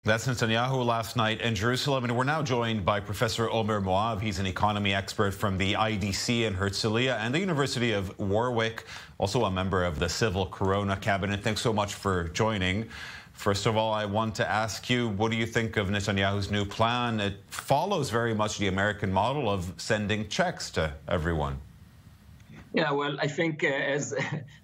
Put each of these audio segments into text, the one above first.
That's Netanyahu last night in Jerusalem, and we're now joined by Professor Omer Moav. He's an economy expert from the IDC in Herzliya and the University of Warwick, also a member of the Civil Corona Cabinet. Thanks so much for joining. First of all, I want to ask you, what do you think of Netanyahu's new plan? It follows very much the American model of sending checks to everyone. Yeah, well, I think as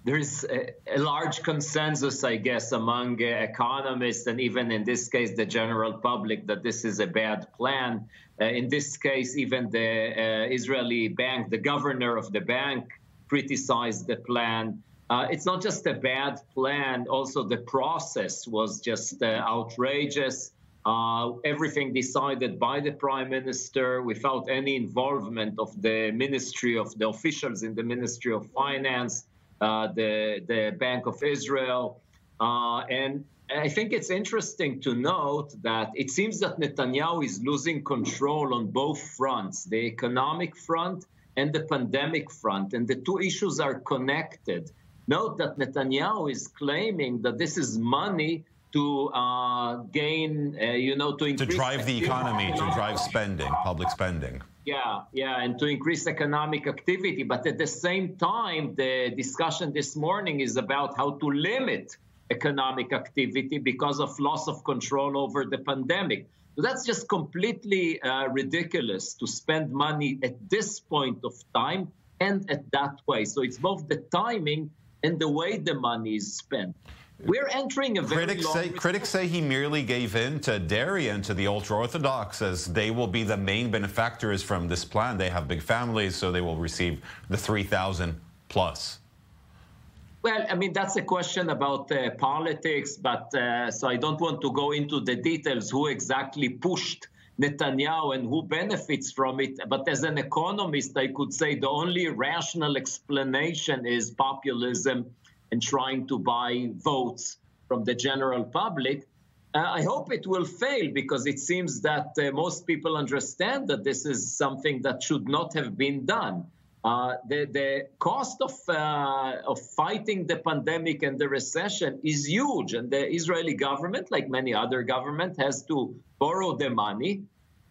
there's a large consensus, I guess, among economists and even in this case, the general public, that this is a bad plan. In this case, even the Israeli bank, the governor of the bank, criticized the plan. It's not just a bad plan, also the process was just outrageous. Everything decided by the prime minister without any involvement of the ministry of the officials in the Ministry of Finance, the Bank of Israel. And I think it's interesting to note that it seems that Netanyahu is losing control on both fronts, the economic front and the pandemic front, and the two issues are connected. Note that Netanyahu is claiming that this is money to gain, to increase... To drive the economy, to drive spending, public spending. Yeah, and to increase economic activity. But at the same time, the discussion this morning is about how to limit economic activity because of loss of control over the pandemic. So that's just completely ridiculous to spend money at this point of time and at that way. So it's both the timing and the way the money is spent. We're entering a very Critics say he merely gave in to dairy and to the ultra-Orthodox, as they will be the main benefactors from this plan. They have big families, so they will receive the 3,000 plus. Well, I mean, that's a question about politics, but so I don't want to go into the details, who exactly pushed Netanyahu and who benefits from it. But as an economist, I could say the only rational explanation is populism and trying to buy votes from the general public. I hope it will fail, because it seems that most people understand that this is something that should not have been done. The cost of fighting the pandemic and the recession is huge, and the Israeli government, like many other governments, has to borrow the money.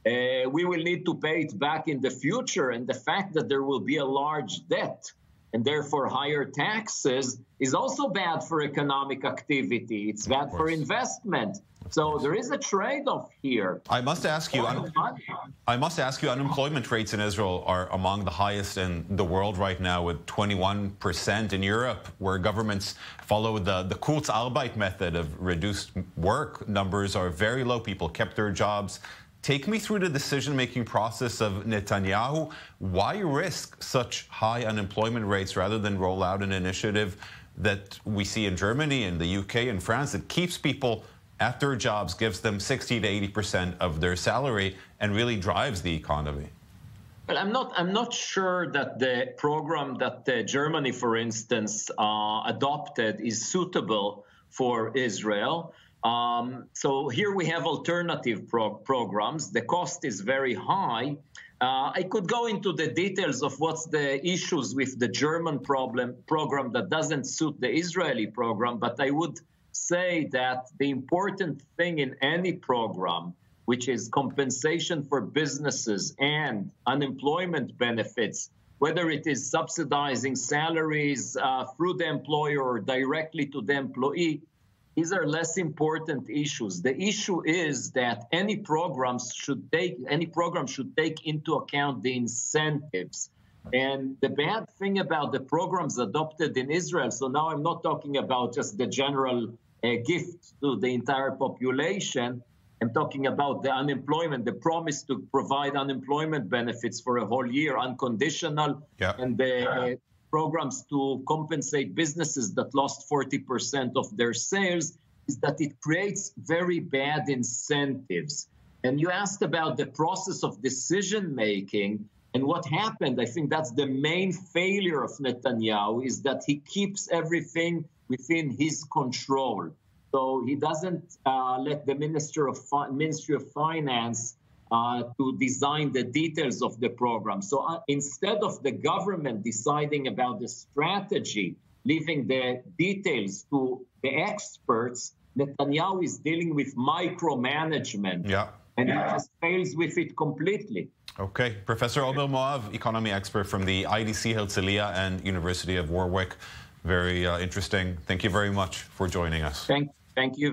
We will need to pay it back in the future, and the fact that there will be a large debt and therefore higher taxes is also bad for economic activity. It's bad for investment. So there is a trade-off here. I must ask you, unemployment rates in Israel are among the highest in the world right now, with 21%. In Europe, where governments follow the Kurzarbeit method of reduced work, numbers are very low. People kept their jobs. Take me through the decision-making process of Netanyahu. Why risk such high unemployment rates rather than roll out an initiative that we see in Germany and the UK and France that keeps people at their jobs, gives them 60 to 80% of their salary, and really drives the economy? Well, I'm not sure that the program that Germany, for instance, adopted is suitable for Israel. So here we have alternative programs. The cost is very high. I could go into the details of what's the issues with the German program that doesn't suit the Israeli program, but I would say that the important thing in any program, which is compensation for businesses and unemployment benefits, whether it is subsidizing salaries through the employer or directly to the employee, these are less important issues. The issue is that any program should take into account the incentives. And the bad thing about the programs adopted in Israel, so now I'm not talking about just the general gift to the entire population. I'm talking about the unemployment, the promise to provide unemployment benefits for a whole year, unconditional, and the programs to compensate businesses that lost 40% of their sales, is that it creates very bad incentives. And you asked about the process of decision-making and what happened. I think that's the main failure of Netanyahu, is that he keeps everything within his control. So he doesn't let the Ministry of Finance to design the details of the program. So instead of the government deciding about the strategy, leaving the details to the experts, Netanyahu is dealing with micromanagement. Yeah. And he just fails with it completely. Okay. Professor Omer Moav, economy expert from the IDC Herzliya and University of Warwick. Very interesting. Thank you very much for joining us. Thank you.